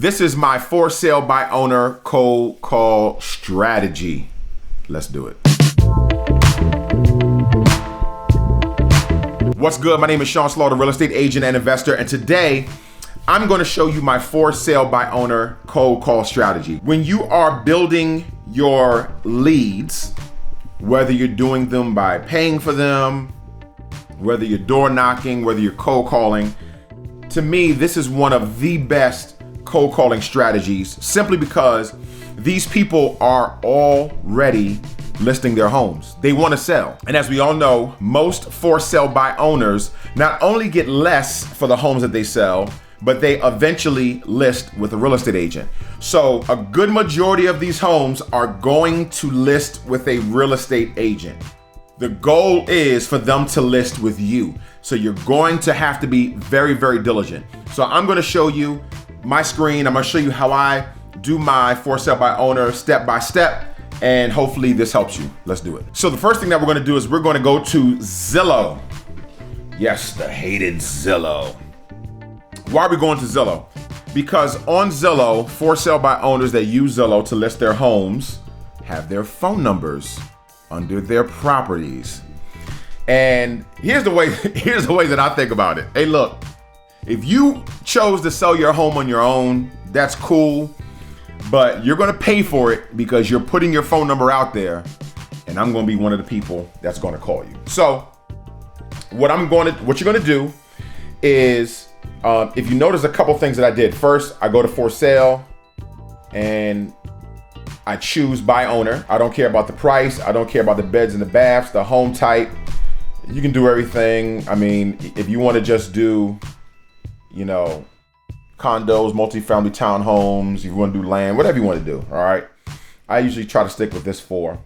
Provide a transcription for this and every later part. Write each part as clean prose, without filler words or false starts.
This is my for sale by owner cold call strategy. Let's do it. What's good? My name is Sean Slaughter, real estate agent and investor, and today I'm going to show you my for sale by owner cold call strategy. When you are building your leads, whether you're doing them by paying for them, whether you're door knocking, whether you're cold calling, to me, this is one of the best cold calling strategies simply because these people are already listing their homes. They want to sell. And as we all know, most for sale by owners not only get less for the homes that they sell, but they eventually list with a real estate agent. So a good majority of these homes are going to list with a real estate agent. The goal is for them to list with you. So you're going to have to be very, very diligent. So I'm going to show you my screen. I'm going to show you how I do my for sale by owner step by step. And hopefully this helps you. Let's do it. So the first thing that we're going to do is we're going to go to Zillow. Yes, the hated Zillow. Why are we going to Zillow? Because on Zillow, for sale by owners that use Zillow to list their homes have their phone numbers under their properties. And here's the way that I think about it. Hey, look, if you chose to sell your home on your own, that's cool. But you're gonna pay for it because you're putting your phone number out there, and I'm gonna be one of the people that's gonna call you. So what you're gonna do is, if you notice a couple things that I did. First, I go to for sale and I choose by owner. I don't care about the price. I don't care about the beds and the baths, the home type. You can do everything. I mean, if you want to just do, condos, multifamily townhomes, if you want to do land, whatever you want to do, all right? I usually try to stick with this 4.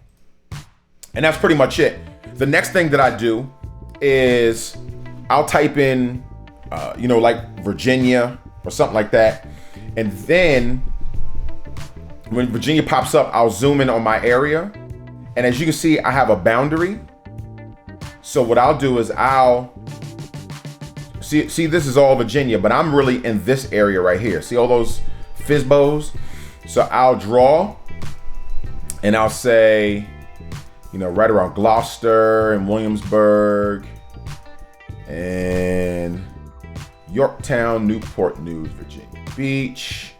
And that's pretty much it. The next thing that I do is I'll type in, like Virginia or something like that. And then when Virginia pops up, I'll zoom in on my area. And as you can see, I have a boundary. So what I'll do is I'll see this is all Virginia, but I'm really in this area right here. See all those FSBOs? So I'll draw and I'll say, right around Gloucester and Williamsburg and Yorktown, Newport News, Virginia Beach.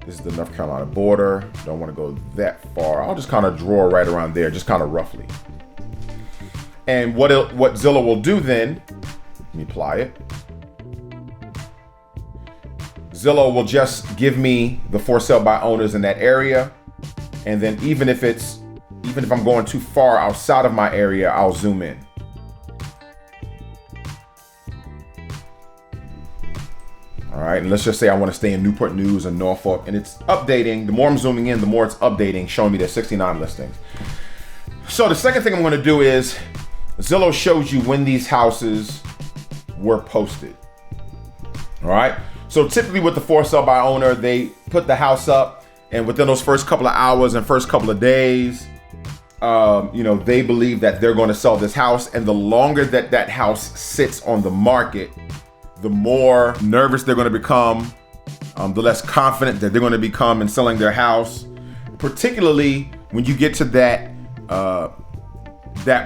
This is the North Carolina border. Don't want to go that far. I'll just kind of draw right around there, just kind of roughly. And what Zillow will do then, let me apply it. Zillow will just give me the for sale by owners in that area. And then even if I'm going too far outside of my area, I'll zoom in. All right, and let's just say I want to stay in Newport News and Norfolk, and it's updating. The more I'm zooming in, the more it's updating, showing me there's 69 listings. So the second thing I'm going to do is Zillow shows you when these houses were posted. All right. So typically with the for sale by owner, they put the house up, and within those first couple of hours and first couple of days, they believe that they're going to sell this house. And the longer that house sits on the market, the more nervous they're going to become, the less confident that they're going to become in selling their house, particularly when you get to that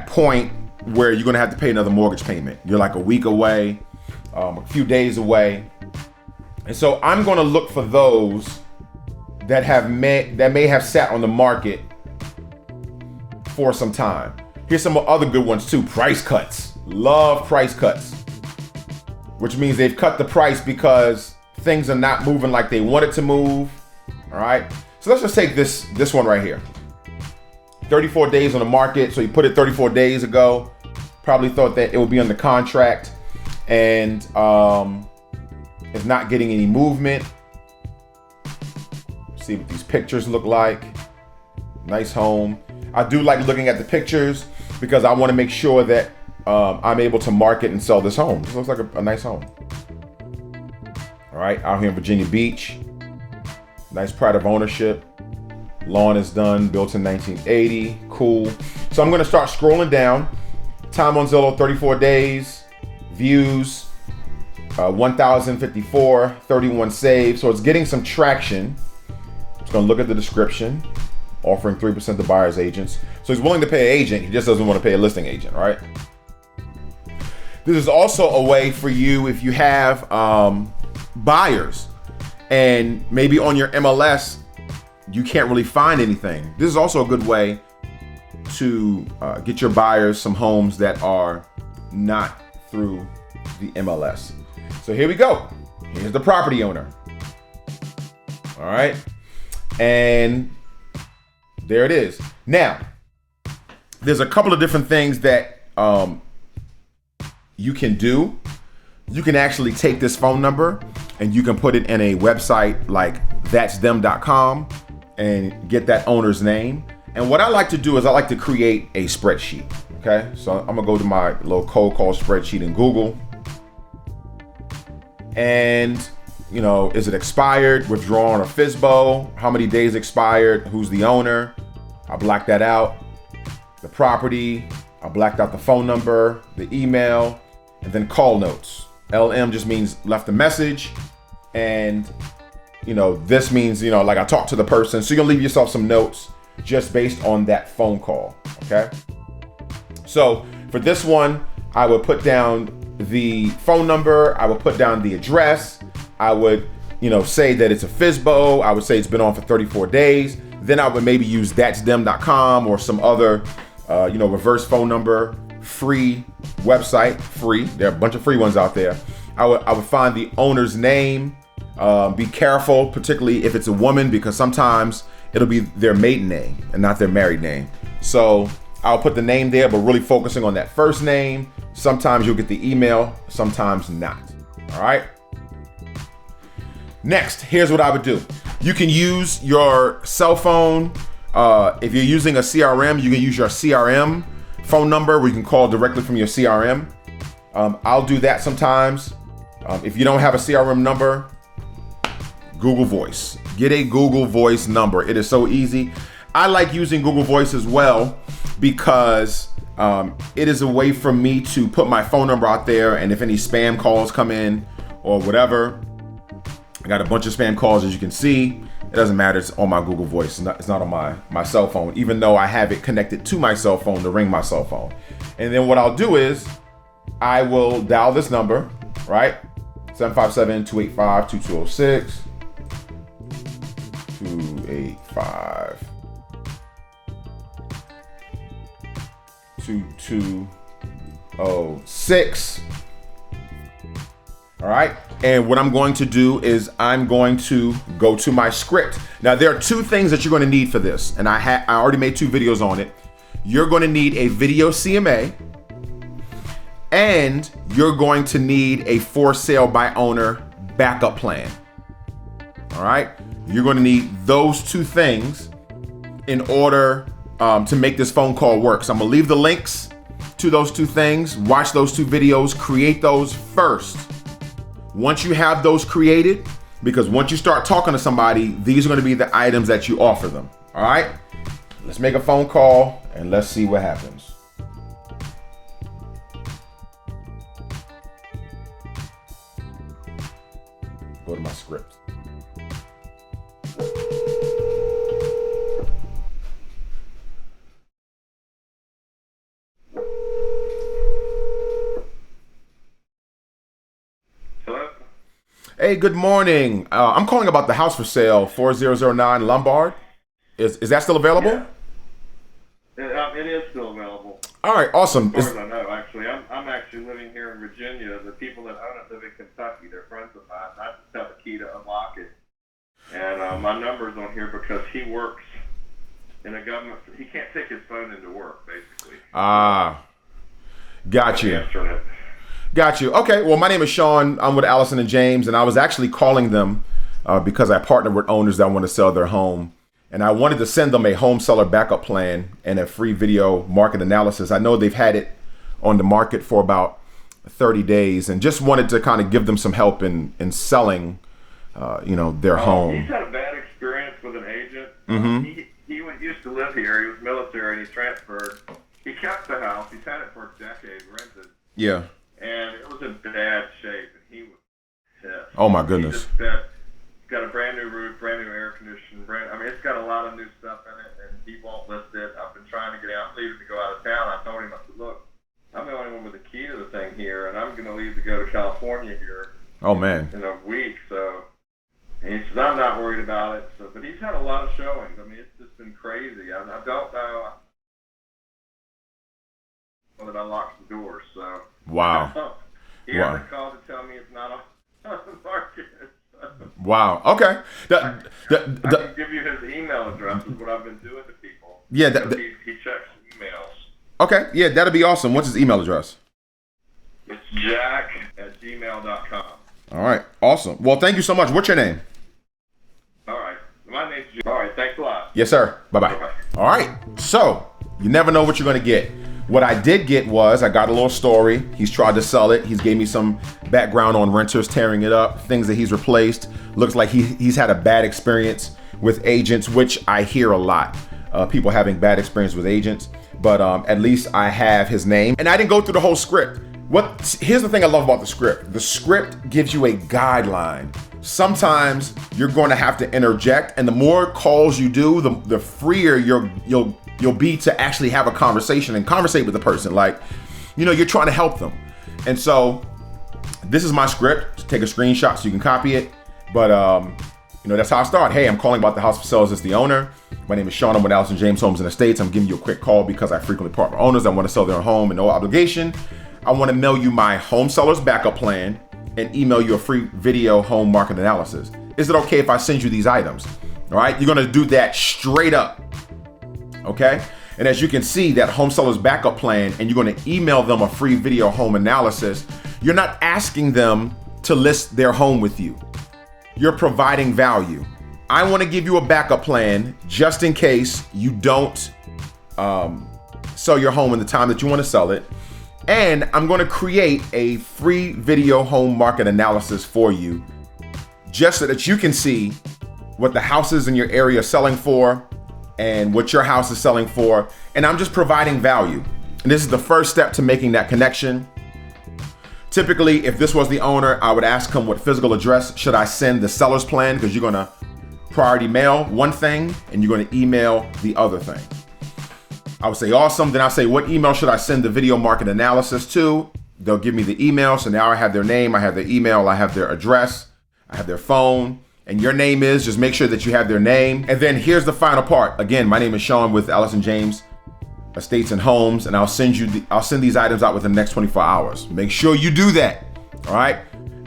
point where you're going to have to pay another mortgage payment. You're like a week away, a few days away. And so I'm going to look for those that may have sat on the market for some time. Here's some other good ones too. Price cuts. Love price cuts, which means they've cut the price because things are not moving like they wanted to move. All right. So let's just take this one right here. 34 days on the market. So you put it 34 days ago, probably thought that it would be under contract, and it's not getting any movement. See what these pictures look like. Nice home. I do like looking at the pictures because I want to make sure that I'm able to market and sell this home. This looks like a nice home. All right, out here in Virginia Beach. Nice pride of ownership. Lawn is done, built in 1980. Cool. So I'm going to start scrolling down. Time on Zillow, 34 days. Views. 1,054, 31 saved. So it's getting some traction. It's going to look at the description, offering 3% to buyer's agents. So he's willing to pay an agent. He just doesn't want to pay a listing agent, right? This is also a way for you if you have buyers and maybe on your MLS, you can't really find anything. This is also a good way to get your buyers some homes that are not through the MLS. So here we go. Here's the property owner. All right. And there it is. Now, there's a couple of different things that you can do. You can actually take this phone number and you can put it in a website like that'sthem.com and get that owner's name. And what I like to do is I like to create a spreadsheet. Okay, so I'm gonna go to my little cold call spreadsheet in Google. And, you know, is it expired, withdrawn, or FSBO? How many days expired? Who's the owner? I blacked that out. The property, I blacked out the phone number, the email, and then call notes. LM just means left a message. And, you know, this means, you know, like I talked to the person. So you're gonna leave yourself some notes just based on that phone call, okay? So for this one, I would put down the phone number, I would put down the address, I would, you know, say that it's a FSBO, I would say it's been on for 34 days. Then I would maybe use that'sthem.com or some other, you know, reverse phone number, free website, free. There are a bunch of free ones out there. I would find the owner's name. Be careful, particularly if it's a woman, because sometimes it'll be their maiden name and not their married name. So I'll put the name there, but really focusing on that first name. Sometimes you'll get the email, sometimes not. All right. Next, here's what I would do. You can use your cell phone. If you're using a CRM, you can use your CRM phone number where you can call directly from your CRM. I'll do that sometimes. If you don't have a CRM number, Google Voice. Get a Google Voice number. It is so easy. I like using Google Voice as well because it is a way for me to put my phone number out there, and if any spam calls come in or whatever, I got a bunch of spam calls, as you can see. It doesn't matter. It's on my Google Voice. It's not on my cell phone, even though I have it connected to my cell phone to ring my cell phone. And then what I'll do is I will dial this number, right? 757-285-2206. 285 2206. All right. And what I'm going to do is I'm going to go to my script. Now, there are two things that you're going to need for this. And I already made 2 videos on it. You're going to need a video CMA, and you're going to need a for sale by owner backup plan. All right. You're going to need those 2 things in order to make this phone call work. So I'm going to leave the links to those 2 things. Watch those 2 videos. Create those first. Once you have those created, because once you start talking to somebody, these are going to be the items that you offer them. All right. Let's make a phone call and let's see what happens. Go to my script. Hello? Hey, good morning. I'm calling about the house for sale, 4009 Lombard. Is that still available? Yeah. It is still available. All right, awesome. As far as I know, actually. I'm actually living here in Virginia. The people that own it live in Kentucky. They're friends of mine. I just have a key to unlock it. And my number's on here because he works in a government. He can't take his phone into work, basically. Got you. Answering it. Got you. Okay, well, my name is Sean. I'm with Allison and James, and I was actually calling them because I partner with owners that want to sell their home. And I wanted to send them a home seller backup plan and a free video market analysis. I know they've had it on the market for about 30 days and just wanted to kind of give them some help in selling, their home. He's had a bad experience with an agent. Mm-hmm. He used to live here. He was military and he transferred. He kept the house. He's had it for a decade, rented. Yeah. And it was in bad shape. And he was Oh my He goodness. just it's got a brand new roof, brand new air conditioning, it's got a lot of new stuff in it, and he won't list it. I've been trying to get out, leaving to go out of town. I told him, I said, look, I'm the only one with the key to the thing here, and I'm going to leave to go to California here. Oh man. In a week, so. And he says, I'm not worried about it. So, but he's had a lot of showings. I mean, it's just been crazy. I don't know that unlocks the doors. So. Wow. He hasn't called to tell me it's not on the market. So. Wow. Okay. I can give you his email address. Is what I've been doing to people. Yeah. He checks emails. Okay. Yeah, that'd be awesome. What's his email address? It's jack@gmail.com. All right. Awesome. Well, thank you so much. What's your name? All right. My name's Jack. All right. Thanks a lot. Yes, sir. Bye-bye. Bye-bye. All right. So you never know what you're going to get. What I did get was I got a little story. He's tried to sell it. He's gave me some background on renters tearing it up, things that he's replaced. Looks like he's had a bad experience with agents, which I hear a lot. People having bad experience with agents. But at least I have his name. And I didn't go through the whole script. Here's the thing I love about the script. The script gives you a guideline. Sometimes you're going to have to interject, and the more calls you do, the freer you'll be to actually have a conversation and conversate with the person. Like, you're trying to help them. And so this is my script. Just take a screenshot so you can copy it. But that's how I start. Hey, I'm calling about the house for sale. Is this the owner? My name is Sean. I'm with Allison James Homes and Estates. I'm giving you a quick call because I frequently partner with owners that want to sell their home and no obligation. I want to mail you my home seller's backup plan and email you a free video home market analysis. Is it okay if I send you these items? All right, you're going to do that straight up. Okay. And as you can see, that home seller's backup plan, and you're going to email them a free video home analysis. You're not asking them to list their home with you. You're providing value. I want to give you a backup plan just in case you don't sell your home in the time that you want to sell it. And I'm going to create a free video home market analysis for you just so that you can see what the houses in your area are selling for and what your house is selling for. And I'm just providing value. And this is the first step to making that connection. Typically, if this was the owner, I would ask him what physical address should I send the seller's plan, because you're going to priority mail one thing and you're going to email the other thing. I would say awesome. Then I'll say, what email should I send the video market analysis to? They'll give me the email. So now I have their name, I have their email, I have their address, I have their phone, and your name is, just make sure that you have their name. And then here's the final part. Again, my name is Sean with Allison James Estates and Homes, and I'll send these items out within the next 24 hours. Make sure you do that. All right.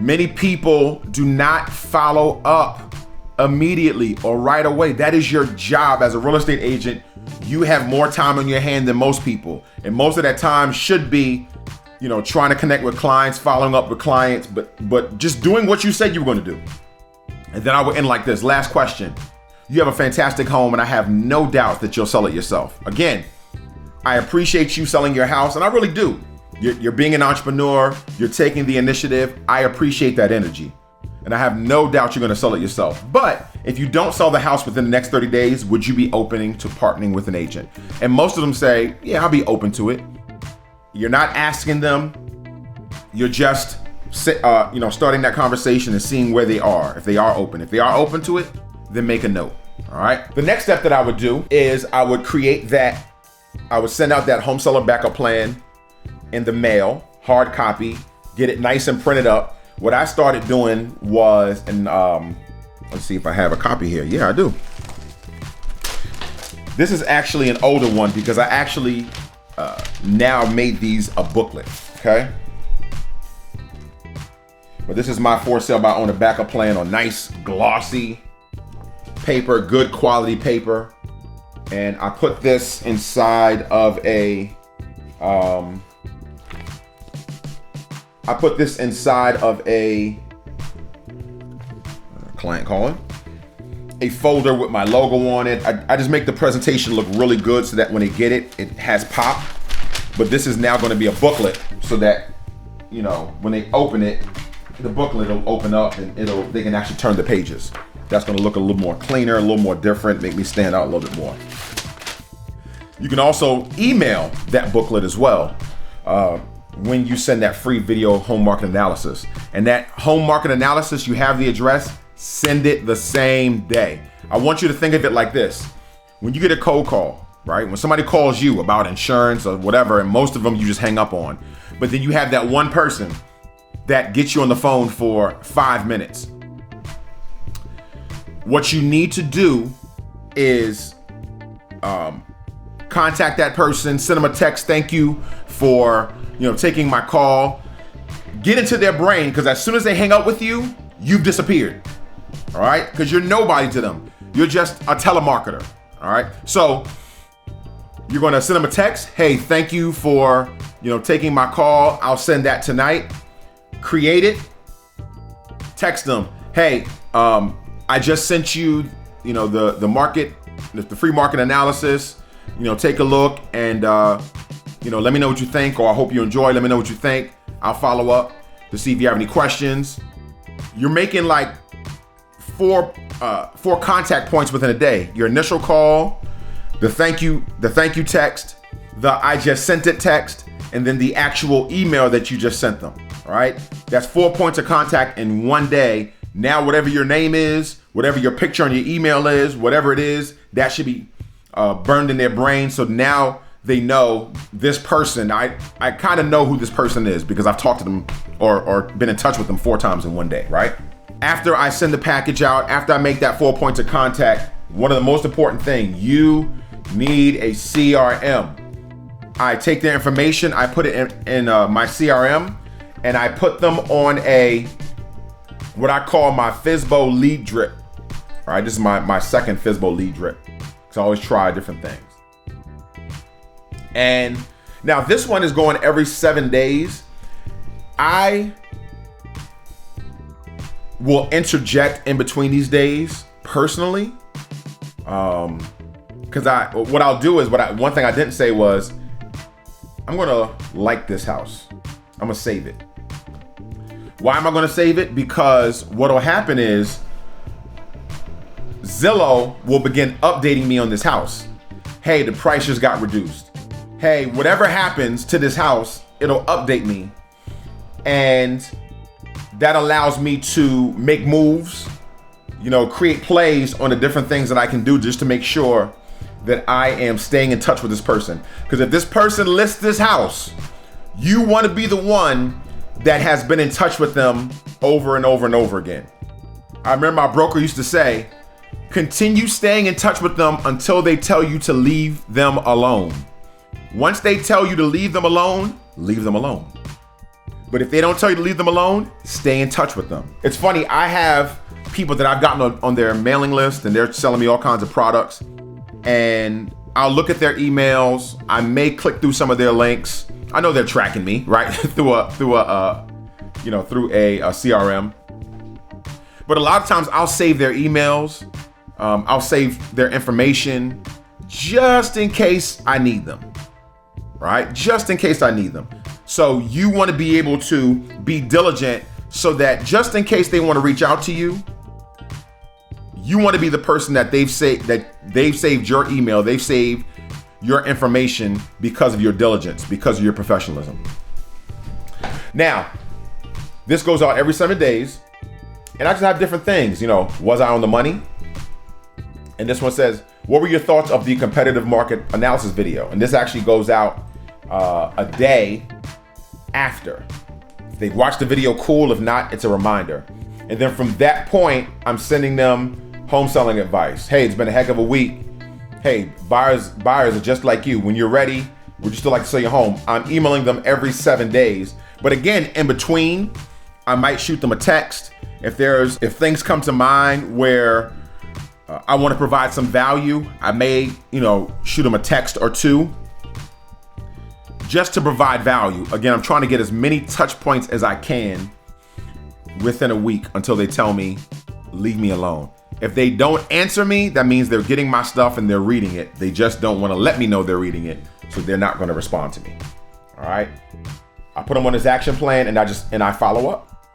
Many people do not follow up immediately or right away. That is your job as a real estate agent. You have more time on your hand than most people. And most of that time should be, trying to connect with clients, following up with clients, but just doing what you said you were going to do. And then I will end like this. Last question. You have a fantastic home, and I have no doubt that you'll sell it yourself. Again, I appreciate you selling your house, and I really do. You're being an entrepreneur. You're taking the initiative. I appreciate that energy. And I have no doubt you're going to sell it yourself. But if you don't sell the house within the next 30 days, would you be opening to partnering with an agent? And most of them say, yeah, I'll be open to it. You're not asking them. You're just, starting that conversation and seeing where they are. If they are open to it, then make a note. All right. The next step that I would do is I would send out that home seller backup plan in the mail, hard copy, get it nice and printed up. What I started doing was, and let's see if I have a copy here. Yeah, I do. This is actually an older one because I actually now made these a booklet, okay? But this is my for sale by owner backup plan on nice glossy paper, good quality paper. And I put this inside of a client calling, a folder with my logo on it. I just make the presentation look really good so that when they get it, it has pop. But this is now going to be a booklet so that, when they open it, the booklet will open up and they can actually turn the pages. That's going to look a little more cleaner, a little more different, make me stand out a little bit more. You can also email that booklet as well. when you send that free video home market analysis. And that home market analysis, you have the address, send it the same day. I want you to think of it like this. When you get a cold call, right? When somebody calls you about insurance or whatever, and most of them you just hang up on, but then you have that one person that gets you on the phone for 5 minutes. What you need to do is contact that person, send them a text, thank you for taking my call. Get into their brain, because as soon as they hang up with you, you've disappeared. All right? Because you're nobody to them. You're just a telemarketer. All right? So you're going to send them a text. Hey, thank you for taking my call. I'll send that tonight. Create it. Text them. Hey, I just sent you the market, the free market analysis. Take a look and let me know what you think, or I hope you enjoy. Let me know what you think. I'll follow up to see if you have any questions. You're making like four contact points within a day. Your initial call, the thank you text, the I just sent it text, and then the actual email that you just sent them. All right, that's 4 points of contact in one day. Now, whatever your name is, whatever your picture on your email is, whatever it is, that should be burned in their brain. So now they know this person. I kind of know who this person is because I've talked to them or been in touch with them 4 times in one day, right? After I send the package out, after I make that 4 points of contact, one of the most important things, you need a CRM. I take their information, I put it in my CRM, and I put them on what I call my FSBO lead drip. All right, this is my second FSBO lead drip. So I always try different things. And now this one is going every 7 days. I will interject in between these days personally. Because what I'll do is one thing I didn't say was I'm gonna like this house. I'm gonna save it. Why am I gonna save it? Because what'll happen is Zillow will begin updating me on this house. Hey, the price just got reduced. Hey, whatever happens to this house, it'll update me. And that allows me to make moves, create plays on the different things that I can do just to make sure that I am staying in touch with this person. Because if this person lists this house, you want to be the one that has been in touch with them over and over and over again. I remember my broker used to say, continue staying in touch with them until they tell you to leave them alone. Once they tell you to leave them alone, leave them alone. But if they don't tell you to leave them alone, stay in touch with them. It's funny, I have people that I've gotten on their mailing list and they're selling me all kinds of products. And I'll look at their emails. I may click through some of their links. I know they're tracking me, right? through a CRM. But a lot of times I'll save their emails. I'll save their information just in case I need them, right? Just in case I need them. So you want to be able to be diligent so that just in case they want to reach out to you, you want to be the person that they've saved your email, they've saved your information because of your diligence, because of your professionalism. Now, this goes out every 7 days, and I just have different things. Was I on the money? And this one says, what were your thoughts of the competitive market analysis video? And this actually goes out a day after. If they've watched the video, cool. If not, it's a reminder. And then from that point, I'm sending them home selling advice. Hey, it's been a heck of a week. Hey, buyers are just like you. When you're ready, would you still like to sell your home? I'm emailing them every 7 days. But again, in between, I might shoot them a text. If things come to mind where I want to provide some value, I may, shoot them a text or two just to provide value. Again, I'm trying to get as many touch points as I can within a week until they tell me, leave me alone. If they don't answer me, that means they're getting my stuff and they're reading it. They just don't want to let me know they're reading it, so they're not going to respond to me. All right. I put them on this action plan and I follow up.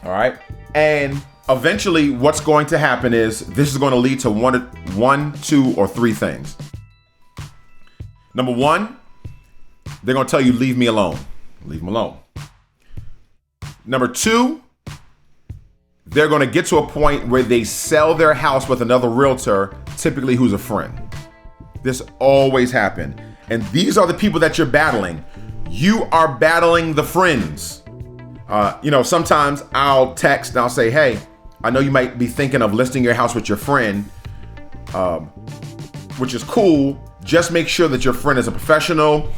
All right. And eventually what's going to happen is this is going to lead to one, 2, or 3 things. Number one, they're going to tell you, leave me alone. leave them alone. Number two, they're going to get to a point where they sell their house with another realtor, typically who's a friend. This always happens. And these are the people that you're battling. You are battling the friends. Sometimes I'll text and I'll say, hey, I know you might be thinking of listing your house with your friend, which is cool. Just make sure that your friend is a professional.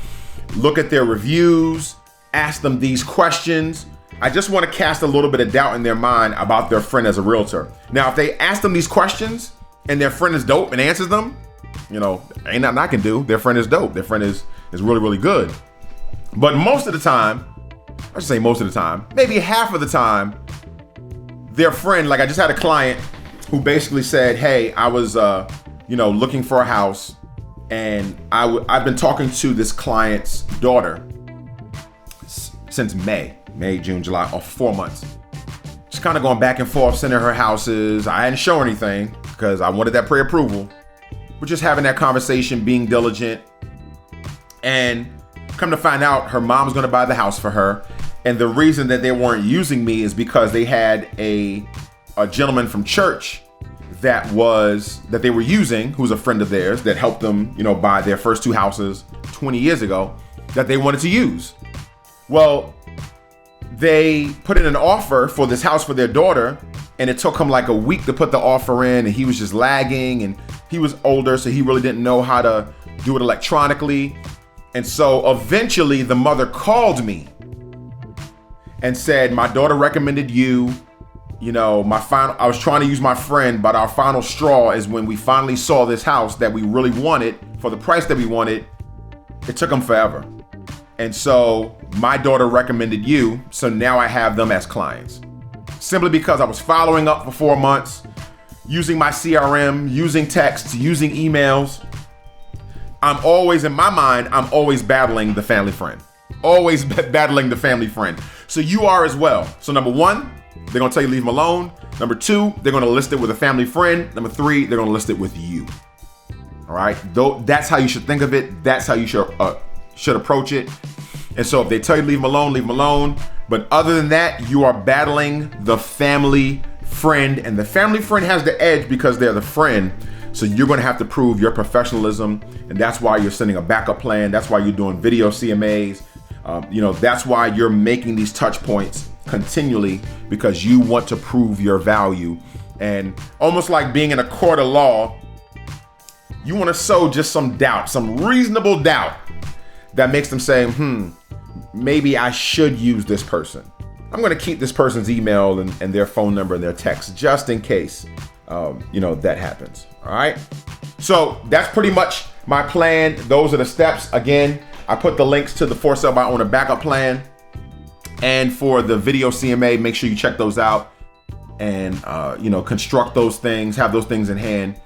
Look at their reviews. Ask them these questions. I just want to cast a little bit of doubt in their mind about their friend as a realtor. Now, if they ask them these questions and their friend is dope and answers them, ain't nothing I can do. Their friend is dope. Their friend is really, really good. But most of the time, I should say most of the time, maybe half of the time, their friend, like I just had a client who basically said, hey, I was, looking for a house, and I've been talking to this client's daughter since May, June, July, 4 months. Just kind of going back and forth, sending her houses. I hadn't shown anything because I wanted that pre-approval. We're just having that conversation, being diligent, and come to find out her mom's going to buy the house for her. And the reason that they weren't using me is because they had a gentleman from church that they were using, who's a friend of theirs, that helped them, buy their first 2 houses 20 years ago, that they wanted to use. Well, they put in an offer for this house for their daughter, and it took him like a week to put the offer in, and he was just lagging, and he was older, so he really didn't know how to do it electronically. And so eventually the mother called me and said, my daughter recommended you. I was trying to use my friend, but our final straw is when we finally saw this house that we really wanted for the price that we wanted. It took them forever. And so my daughter recommended you. So now I have them as clients, simply because I was following up for 4 months, using my CRM, using texts, using emails. I'm always battling the family friend. Always battling the family friend. So you are as well. So number one, they're going to tell you leave them alone. Number two, they're going to list it with a family friend. Number three, they're going to list it with you. All right. That's how you should think of it. That's how you should approach it. And so if they tell you leave them alone, leave them alone. But other than that, you are battling the family friend, and the family friend has the edge because they're the friend. So you're going to have to prove your professionalism. And that's why you're sending a backup plan. That's why you're doing video CMAs. That's why you're making these touch points continually, because you want to prove your value. And almost like being in a court of law, you want to sow just some doubt, some reasonable doubt that makes them say, maybe I should use this person. I'm going to keep this person's email and their phone number and their text just in case, that happens. All right. So that's pretty much my plan. Those are the steps. Again, I put the links to the for sale by owner backup plan and for the video CMA. Make sure you check those out and, construct those things, have those things in hand.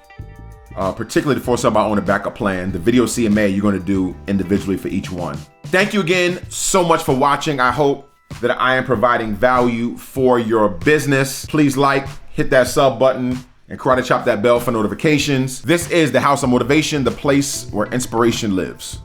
Particularly the for sale by owner backup plan. The video CMA you're going to do individually for each one. Thank you again so much for watching. I hope that I am providing value for your business. Please hit that sub button, and karate chop that bell for notifications. This is the House of Motivation, the place where inspiration lives.